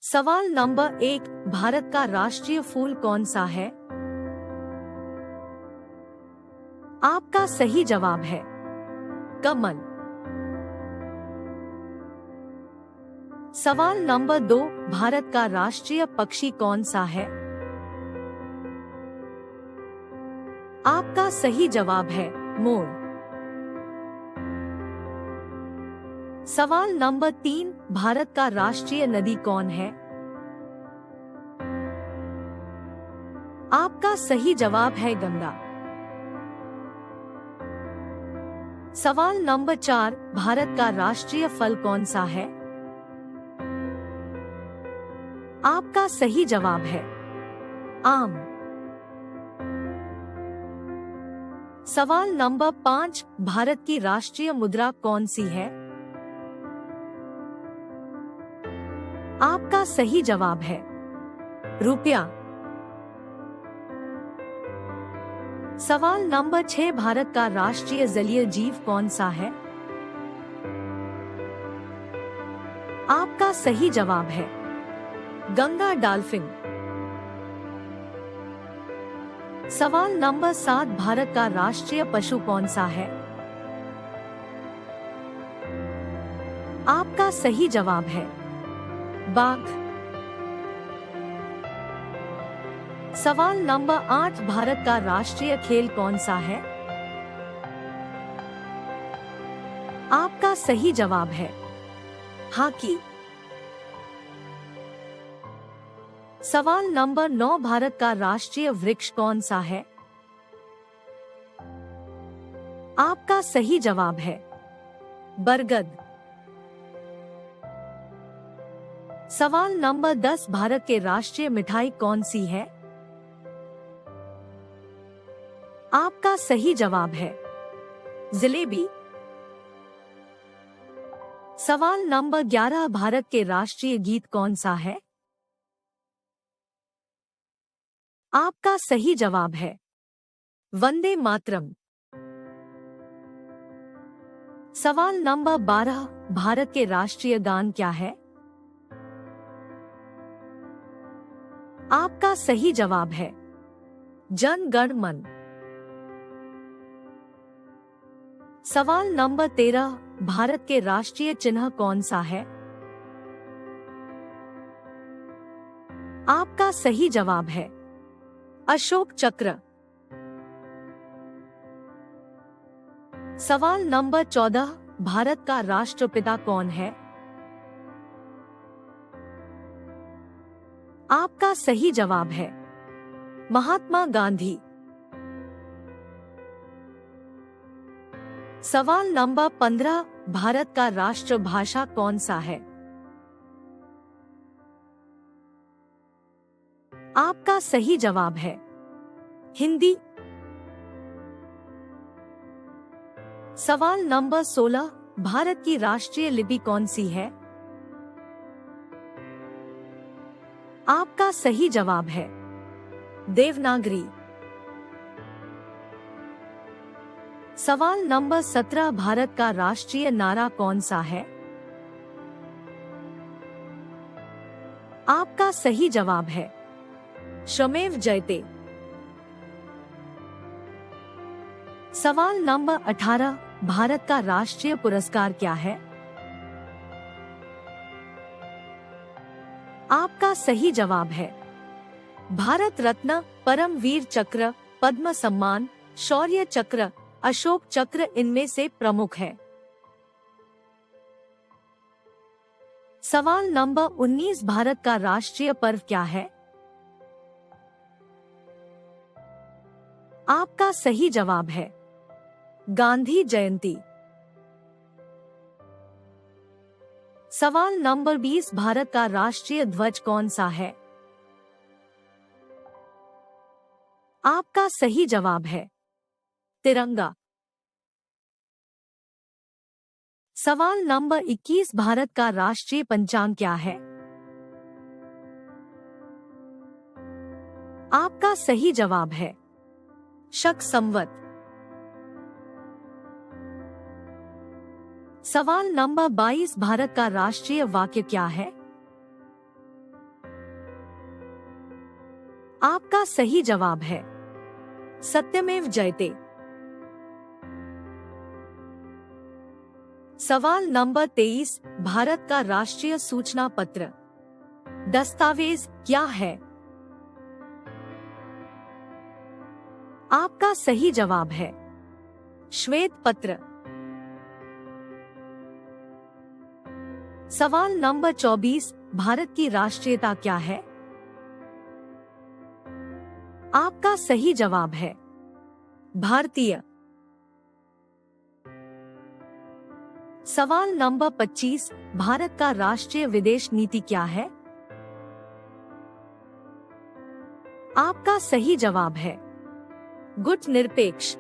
सवाल नंबर 1, भारत का राष्ट्रीय फूल कौन सा है? आपका सही जवाब है कमल। सवाल नंबर 2, भारत का राष्ट्रीय पक्षी कौन सा है? आपका सही जवाब है मोर। सवाल नंबर 3, भारत का राष्ट्रीय नदी कौन है? आपका सही जवाब है गंगा। सवाल नंबर 4, भारत का राष्ट्रीय फल कौन सा है? आपका सही जवाब है आम। सवाल नंबर 5, भारत की राष्ट्रीय मुद्रा कौन सी है? आपका सही जवाब है रुपया। सवाल नंबर 6, भारत का राष्ट्रीय जलीय जीव कौन सा है? आपका सही जवाब है गंगा डॉल्फिन। सवाल नंबर 7, भारत का राष्ट्रीय पशु कौन सा है? आपका सही जवाब है बाघ। सवाल नंबर 8, भारत का राष्ट्रीय खेल कौन सा है? आपका सही जवाब है हॉकी। सवाल नंबर 9, भारत का राष्ट्रीय वृक्ष कौन सा है? आपका सही जवाब है बरगद। सवाल नंबर 10, भारत के राष्ट्रीय मिठाई कौन सी है? आपका सही जवाब है जलेबी। सवाल नंबर 11, भारत के राष्ट्रीय गीत कौन सा है? आपका सही जवाब है वंदे मातरम। सवाल नंबर 12, भारत के राष्ट्रीय गान क्या है? आपका सही जवाब है जन गण मन। सवाल नंबर 13, भारत के राष्ट्रीय चिन्ह कौन सा है? आपका सही जवाब है अशोक चक्र। सवाल नंबर 14, भारत का राष्ट्रपिता कौन है? आपका सही जवाब है महात्मा गांधी। सवाल नंबर 15, भारत का राष्ट्रभाषा कौन सा है? आपका सही जवाब है हिंदी। सवाल नंबर 16, भारत की राष्ट्रीय लिपि कौन सी है? आपका सही जवाब है देवनागरी। सवाल नंबर 17, भारत का राष्ट्रीय नारा कौन सा है? आपका सही जवाब है श्रमेव जयते। सवाल नंबर 18, भारत का राष्ट्रीय पुरस्कार क्या है? आपका सही जवाब है भारत रत्न, परमवीर चक्र, पद्म सम्मान, शौर्य चक्र, अशोक चक्र इनमें से प्रमुख है। सवाल नंबर 19, भारत का राष्ट्रीय पर्व क्या है? आपका सही जवाब है गांधी जयंती। सवाल नंबर 20, भारत का राष्ट्रीय ध्वज कौन सा है? आपका सही जवाब है तिरंगा। सवाल नंबर 21, भारत का राष्ट्रीय पंचांग क्या है? आपका सही जवाब है शक संवत। सवाल नंबर 22, भारत का राष्ट्रीय वाक्य क्या है? आपका सही जवाब है सत्यमेव जयते। सवाल नंबर 23, भारत का राष्ट्रीय सूचना पत्र दस्तावेज क्या है? आपका सही जवाब है श्वेत पत्र। सवाल नंबर 24, भारत की राष्ट्रीयता क्या है? आपका सही जवाब है भारतीय। सवाल नंबर 25, भारत का राष्ट्रीय विदेश नीति क्या है? आपका सही जवाब है गुटनिरपेक्ष।